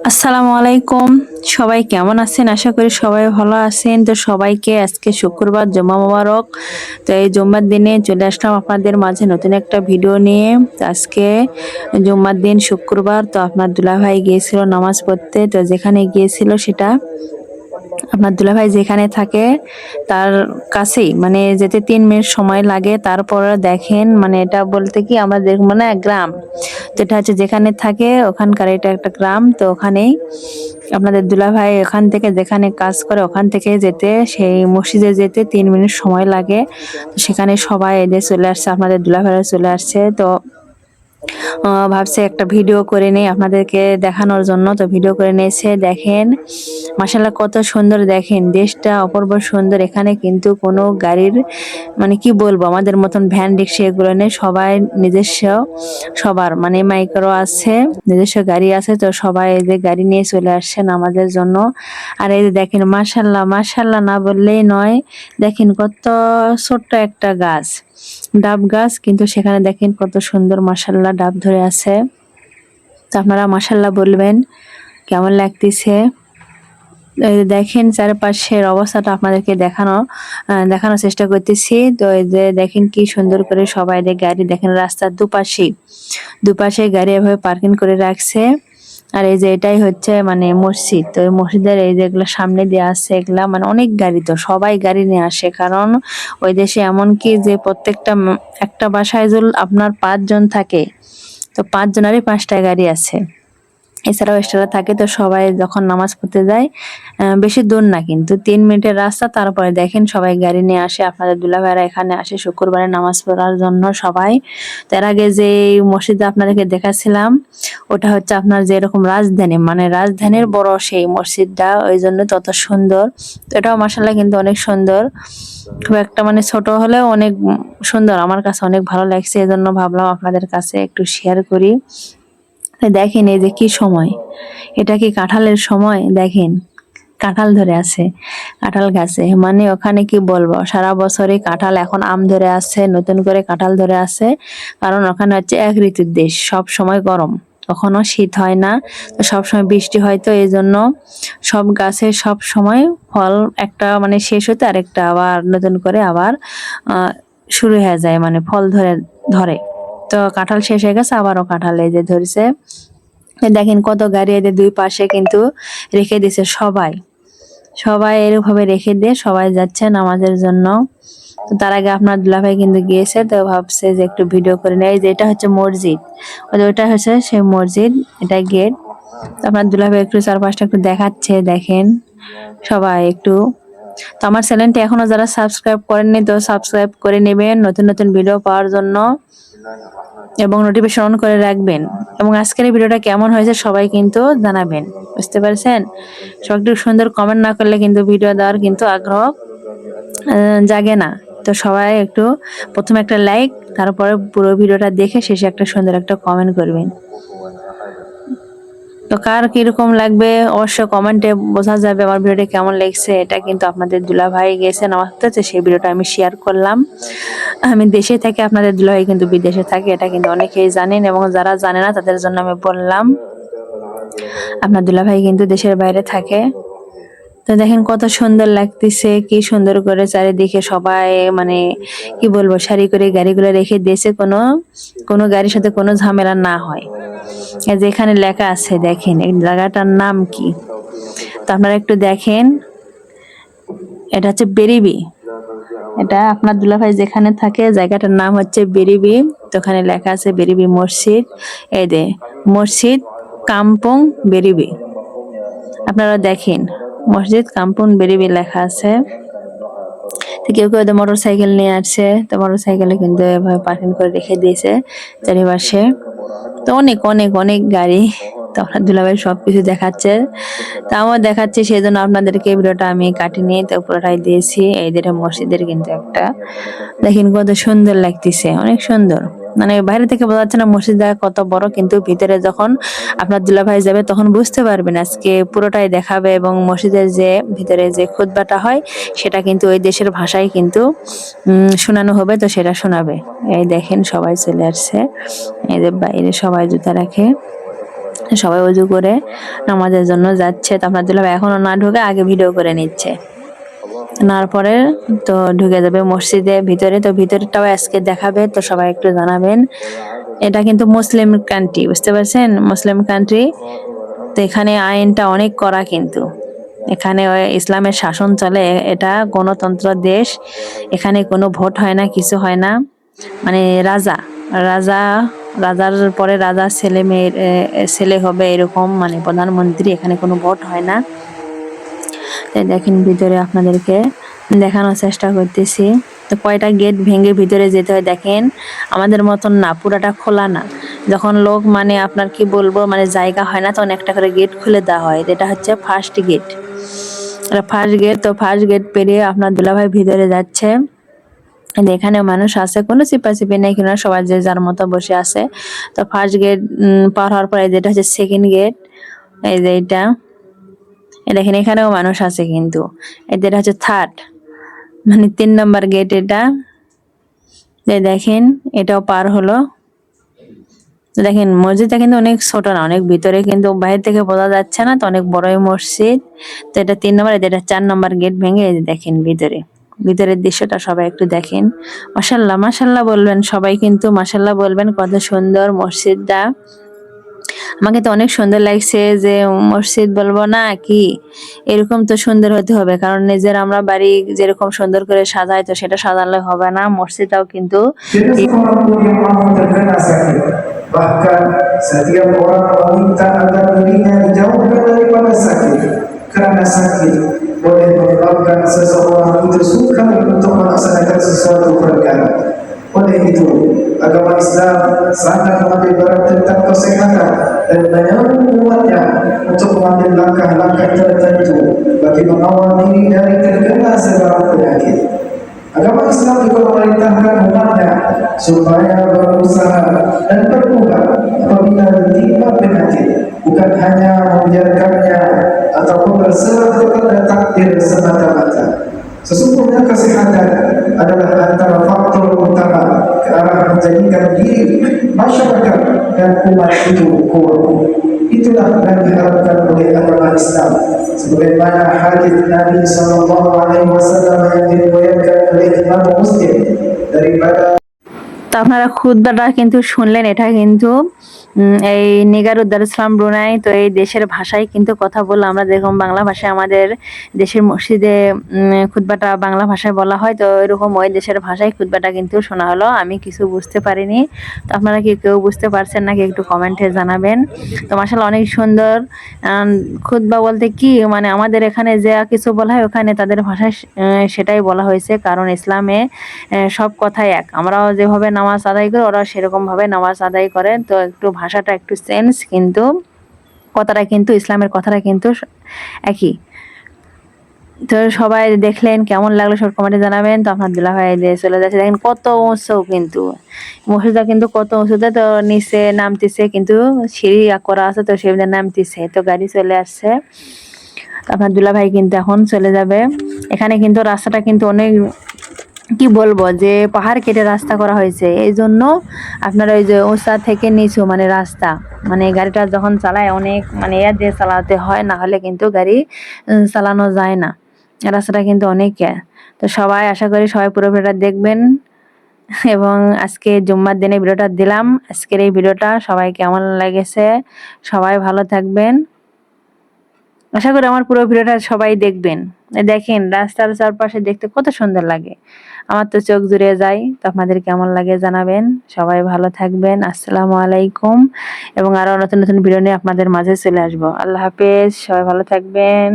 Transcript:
আসসালামু আলাইকুম। সবাই কেমন আছেন? আশা করি সবাই ভালো আছেন। তো সবাইকে আজকে শুক্রবার জুমা মোবারক। তো এই জুম্মার দিনে চলে আসলাম আপনাদের মাঝে নতুন একটা ভিডিও নিয়ে। তো আজকে জুম্মার দিন শুক্রবার, তো আপনার দুলাভাই গিয়েছিল নামাজ পড়তে। তো যেখানে গিয়েছিল সেটা আপনার দুলাভাই যেখানে থাকে তার কাছেই, মানে যেতে 3 মিনিট সময় লাগে। তারপর দেখেন, মানে এটা বলতে কি আমরা দেখবো না গ্রাম, তো এটা হচ্ছে যেখানে থাকে ওখানকার এটা একটা গ্রাম। তো ওখানেই আপনাদের দুলাভাই ওখান থেকে যেখানে কাজ করে ওখান থেকে যেতে, সেই মসজিদে যেতে 3 মিনিট সময় লাগে। তো সেখানে সবাই এদের চলে আসছে, আপনাদের দুলাভাইরা চলে আসছে। তো ভাবছে একটা ভিডিও করে নেই আপনাদেরকে দেখানোর জন্য। তো ভিডিও করে নিয়েছে, দেখেন মাশাআল্লাহ কত সুন্দর। দেখেন দেশটা অপূর্ব সুন্দর। এখানে কিন্তু কোনো গাড়ির, মানে কি বলবো, আমাদের মতন ভ্যান রিক্সা এগুলো নেই। সবাই নিজস্ব, সবার মানে মাইক্রো আছে, নিজস্ব গাড়ি আছে। তো সবাই এই যে গাড়ি নিয়ে চলে আসছেন আমাদের জন্য। আর এই যে দেখেন মাশাআল্লাহ মাশাআল্লাহ না বললেই নয়। দেখেন কত ছোট্ট একটা গাছ, ডাব গাছ, কিন্তু সেখানে দেখেন কত সুন্দর মাশাআল্লাহ ডাব ধরে আছে। তো আপনারা মাশাআল্লাহ বলবেন কেমন লাগতেছে। এই যে দেখেন চারপাশের অবস্থাটা আপনাদেরকে দেখানোর চেষ্টা করতেছি। তো এই যে দেখেন কি সুন্দর করে সবাই গাড়ি, দেখেন রাস্তার দুপাশে গাড়ি এভাবে পার্কিং করে রাখছে। আর এই যে এটাই হচ্ছে মানে মসজিদ। তো এই মসজিদের এই যেগুলো সামনে দিয়ে আসছে, এগুলা মানে অনেক গাড়ি, তো সবাই গাড়ি নিয়ে আসে। কারণ ওই দেশে এমন কি যে প্রত্যেকটা একটা বাসায় যদি আপনার 5 জন থাকে, তো 5 জনেরই 5টা গাড়ি আছে। এছাড়াও এক্সট্রা থাকে। তো সবাই যখন নামাজ পড়তে যায়, বেশি দূর না, কিন্তু 3 মিনিটের রাস্তা। তারপরে দেখেন সবাই গাড়ি নিয়ে আসে, আপনাদের দুলাভাইরা এখানে আসে শুক্রবারে নামাজ পড়ার জন্য সবাই। তার আগে যে মসজিদে আপনাদেরকে দেখাচ্ছিলাম, ওটা হচ্ছে আপনার যে এরকম রাজধানী, মানে রাজধানীর বড় সেই মসজিদটা, ওই জন্য তত সুন্দর। তো এটাও মাসাল্লাহ কিন্তু অনেক সুন্দর, খুব একটা মানে ছোট হলেও অনেক সুন্দর। আমার কাছে অনেক ভালো লাগছে, এজন্য ভাবলাম আপনাদের কাছে একটু শেয়ার করি। দেখেন এই যে কি সময়, এটা কি কাঁঠালের সময়? দেখেন কাঁঠাল ধরে আছে কাঁঠাল গাছে, মানে ওখানে কি বলবো, সারা বছরই কাঁঠাল। এখন আম ধরে আছে, নতুন করে কাঁঠাল ধরে আছে। কারণ ওখানে হচ্ছে এক ঋতুর দেশ, সব সময় গরম, কখনো শীত হয় না। তো সব সময় বৃষ্টি হয়। তো এই জন্য সব গাছে সব সময় ফল একটা মানে শেষ হতে আরেকটা আবার নতুন করে আবার শুরু হয়ে যায়, মানে ফল ধরে। তো কাঁঠাল শেষ হয়ে গেছে, আবারও কাঁঠাল এই যে ধরেছে। দেখেন কত গাড়ি এদের দুই পাশে কিন্তু রেখে দিছে। সবাই সবাই এরকমভাবে রেখে দিয়ে সবাই যাচ্ছে নামাজের জন্য। তো তার আগে আপনার দুলাভাই কিন্তু গিয়েছে, তো ভাবছে যে একটু ভিডিও করে নেয়। যে এটা হচ্ছে মসজিদ, ওইটা হচ্ছে সেই মসজিদ, এটা গেট। তো আপনার দুলাভাই একটু চারপাশটা একটু দেখাচ্ছে, দেখেন সবাই একটু। তো আমার চ্যানেলটা এখনো যারা সাবস্ক্রাইব করেননি, তো সাবস্ক্রাইব করে নেবেন নতুন নতুন ভিডিও পাওয়ার জন্য, এবং নোটিফিকেশন অন করে রাখবেন। এবং আজকের এই ভিডিওটা কেমন হয়েছে সবাই কিন্তু জানাবেন, বুঝতে পারছেন? সব একটু সুন্দর কমেন্ট না করলে কিন্তু ভিডিও দেওয়ার কিন্তু আগ্রহ জাগে না। তো সবাই একটু প্রথমে একটা লাইক, তারপরে পুরো ভিডিওটা দেখে শেষে একটা সুন্দর একটা কমেন্ট করবেন। তো কার কিরকম লাগবে অবশ্যই কমেন্টে বোঝা যাবে আমার ভিডিওটা কেমন লাগছে। এটা কিন্তু আপনাদের দুলাভাই গেছে নামাজ পড়তে, সেই ভিডিওটা আমি শেয়ার করলাম। আমি দেশে থাকি, আপনাদের দুলাভাই কিন্তু বিদেশে থাকে, এটা কিন্তু অনেকেই জানেন। এবং যারা জানে না তাদের জন্য আমি বললাম, আপনার দুলাভাই কিন্তু দেশের বাইরে থাকে। তো দেখেন কত সুন্দর লাগতেছে, কি সুন্দর করে চারিদিকে সবাই, মানে কি বলবো, সারি করে গাড়িগুলো রেখে দিয়েছে, কোনো কোনো গাড়ির সাথে কোনো ঝামেলা না হয়। এই যে এখানে লেখা আছে, দেখেন এই জায়গাটার নাম কি। তো আপনারা একটু দেখেন, এটা হচ্ছে বেরিবি। এটা আপনার দুলাভাই যেখানে থাকে জায়গাটার নাম হচ্ছে বেরিবি। তো ওখানে লেখা আছে বেরিবি মসজিদ। এই যে মসজিদ কাম্পং বেরিবি, আপনারা দেখেন মসজিদ কাম্পং বেরিবি লেখা আছে। তো কেউ কেউ মোটর সাইকেল নিয়ে আসছে, তো মোটর সাইকেলে কিন্তু এভাবে পার্কিং করে রেখে দিয়েছে চারিপাশে। তো অনেক অনেক অনেক গাড়ি। তো আপনার দুলাভাই সবকিছু দেখাচ্ছে, তা আমার দেখাচ্ছি, সেই জন্য আপনাদেরকে ভিডিওটা আমি কাটিনি, তো পুরোটাই দিয়েছি। এই যে মসজিদের কিন্তু একটা, দেখেন কত সুন্দর লাগতেছে, অনেক সুন্দর। মানে বাইরে থেকে বোঝা যাচ্ছে না মসজিদটা কত বড়, কিন্তু ভিতরে যখন আপনার দুলাভাই যাবে তখন বুঝতে পারবেন। আজকে পুরোটাই দেখাবে, এবং মসজিদের যে ভিতরে যে খুতবাটা হয় সেটা কিন্তু ওই দেশের ভাষায় কিন্তু শোনানো হবে, তো সেটা শোনাবে। এই দেখেন সবাই চলে আসছে, এই যে বাইরে সবাই জুতা রাখে। সবাই ওযু করে নামাজের জন্য যাচ্ছে। তো আপনার দুলাভাই এখনো না ঢুকে আগে ভিডিও করে নিচ্ছে। নেওয়ার পরে তো ঢুকে যাবে মসজিদের ভিতরে। তো ভিতরটাও আজকে দেখাবে, তো সবাই একটু জানাবেন। এটা কিন্তু মুসলিম কান্ট্রি, বুঝতে পারছেন? মুসলিম কান্ট্রি। তো এখানে আইনটা অনেক কড়া কিন্তু। এখানে ইসলামের শাসন চলে, এটা গণতন্ত্র দেশ। এখানে কোনো ভোট হয় না, কিছু হয় না। মানে রাজা রাজা রাজার পরে রাজার ছেলে মেয়ের ছেলে হবে এরকম, মানে প্রধানমন্ত্রী। এখানে কোনো ভোট হয় না। তাই দেখেন ভিতরে আপনাদেরকে দেখানোর চেষ্টা করতেছি। তো কয়টা গেট ভেঙে ভিতরে যেতে হয় দেখেন। আমাদের মতন না, পুরাটা খোলা না। যখন লোক মানে আপনার কি বলবো, মানে জায়গা হয় না, তখন একটা করে গেট খুলে দেওয়া হয়। এটা হচ্ছে ফার্স্ট গেট। এটা ফার্স্ট গেট। তো ফার্স্ট গেট পেরিয়ে আপনার দুলাভাই ভিতরে যাচ্ছে। এখানে মানুষ আছে, কোনো চিপাচিপি নেই, কিনা সবাই যে যার মতো বসে আছে। তো ফার্স্ট গেট পার হওয়ার পরে যেটা হচ্ছে সেকেন্ড গেট, এই যে এটা দেখেন এখানেও মানুষ আছে কিন্তু। এটা হচ্ছে থার্ড, মানে 3 নম্বর গেট এটা। দেখেন এটাও পার হলো। দেখেন মসজিদটা কিন্তু অনেক ছোট না, অনেক ভিতরে, কিন্তু বাইরে থেকে বোঝা যাচ্ছে না। তো অনেক বড়ই মসজিদ। তো এটা 3 নম্বর, এটা 4 নম্বর গেট ভেঙে দেখেন ভিতরে, ভিতরের দৃশ্যটা সবাই একটু দেখেন। মাশাল্লাহ মাশাল্লাহ বলবেন সবাই, কিন্তু মাশাল্লাহ বলবেন, কত সুন্দর মসজিদটা। আমাকে তো অনেক সুন্দর লাগছে, যে মসজিদ বলবো না কি, এরকম তো সুন্দর হতে হবে। কারণ নিজের আমরা বাড়ি যেরকম সুন্দর করে সাজাই, তো সেটা সাজালে হবে না, মসজিদটাও কিন্তু Bahkan setiap orang meminta agar dirinya dijauhkan daripada sakit, karena sakit boleh menyebabkan seseorang itu sukar untuk melaksanakan sesuatu perkara. Oleh itu, agama Islam sangat mengambil berat tentang kesehatan dan menyuruh umatnya untuk mengambil langkah-langkah tertentu bagi mengawal diri dari terkena sebarang penyakit. Agama Islam juga memerintahkan umatnya supaya berusaha dan berubah apabila ditimpa penyakit, bukan hanya membiarkannya ataupun berserah kepada takdir semata-mata. Sesungguhnya kesehatan adalah antara faktor utama ke arah menjadikan diri masyarakat dan umat itu kuat. Itulah yang diharapkan oleh agama Islam, sebagaimana hadis Nabi sallallahu alaihi wasallam yang diriwayatkan oleh Imam Muslim daripada। তো আপনারা খুতবাটা কিন্তু শুনলেন। এটা কিন্তু এই নিগারুদ্দার ইসলাম Brunei. তো এই দেশের ভাষায় কিন্তু কথা বললো। আমরা যেরকম বাংলা ভাষায় আমাদের দেশের মসজিদে খুতবাটা বাংলা ভাষায় বলা হয়, তো এরকম ওই দেশের ভাষায় খুতবাটা কিন্তু শোনা হলো। আমি কিছু বুঝতে পারিনি। তো আপনারা কি কেউ বুঝতে পারছেন নাকি একটু কমেন্টে জানাবেন। তো মাশাআল্লাহ অনেক সুন্দর। খুতবা বলতে কি, মানে আমাদের এখানে যা কিছু বলা হয় ওখানে তাদের ভাষায় সেটাই বলা হয়েছে। কারণ ইসলামে সব কথাই এক। আমরাও যেভাবে নামাজ আদায় করি, ওরা সেরকম ভাবে নামাজ আদায় করে। তো একটু ভাষাটা একটু চেঞ্জ, কিন্তু কথাটা কিন্তু ইসলামের কথাটা কিন্তু একই। তো সবাই দেখলেন, কেমন লাগলো সব কমেন্টে জানাবেন। তো আপনার দুলাভাই যে চলে যাচ্ছে, দেখেন কত উঁচু, কিন্তু মসজিদটা কিন্তু কত উঁচুতে। তো নিচে নামতেছে, কিন্তু সিঁড়ি করা আছে, তো সেখানে নামতেছে। তো গাড়ি চলে আসছে। আপনার দুলাভাই কিন্তু এখন চলে যাবে। এখানে কিন্তু রাস্তাটা কিন্তু অনেক, কি বলবো, যে পাহাড় কেটে রাস্তা করা হয়েছে। এই জন্য আপনার ওই যে উঁচা থেকে নিচু মানে রাস্তা, মানে গাড়িটা যখন চালায় অনেক মানে এর দিয়ে চালাতে হয়, না হলে কিন্তু গাড়ি চালানো যায় না। রাস্তাটা কিন্তু অনেক। তো সবাই আশা করি সবাই পুরো ভিডিওটা দেখবেন। এবং আজকে জুম্মার দিনে ভিডিওটা দিলাম। আজকের এই ভিডিওটা সবাই কেমন লেগেছে, সবাই ভালো থাকবেন। আশা করি আমার পুরো ভিডিওটা সবাই দেখবেন। দেখেন রাস্তার চারপাশে দেখতে কত সুন্দর লাগে, আমার তো চোখ জুড়ে যায়। তো আপনাদের কেমন লাগে জানাবেন। সবাই ভালো থাকবেন। আসসালামু আলাইকুম। এবং আরো নতুন নতুন ভিডিও নিয়ে আপনাদের মাঝে চলে আসবো। আল্লাহ হাফেজ, সবাই ভালো থাকবেন।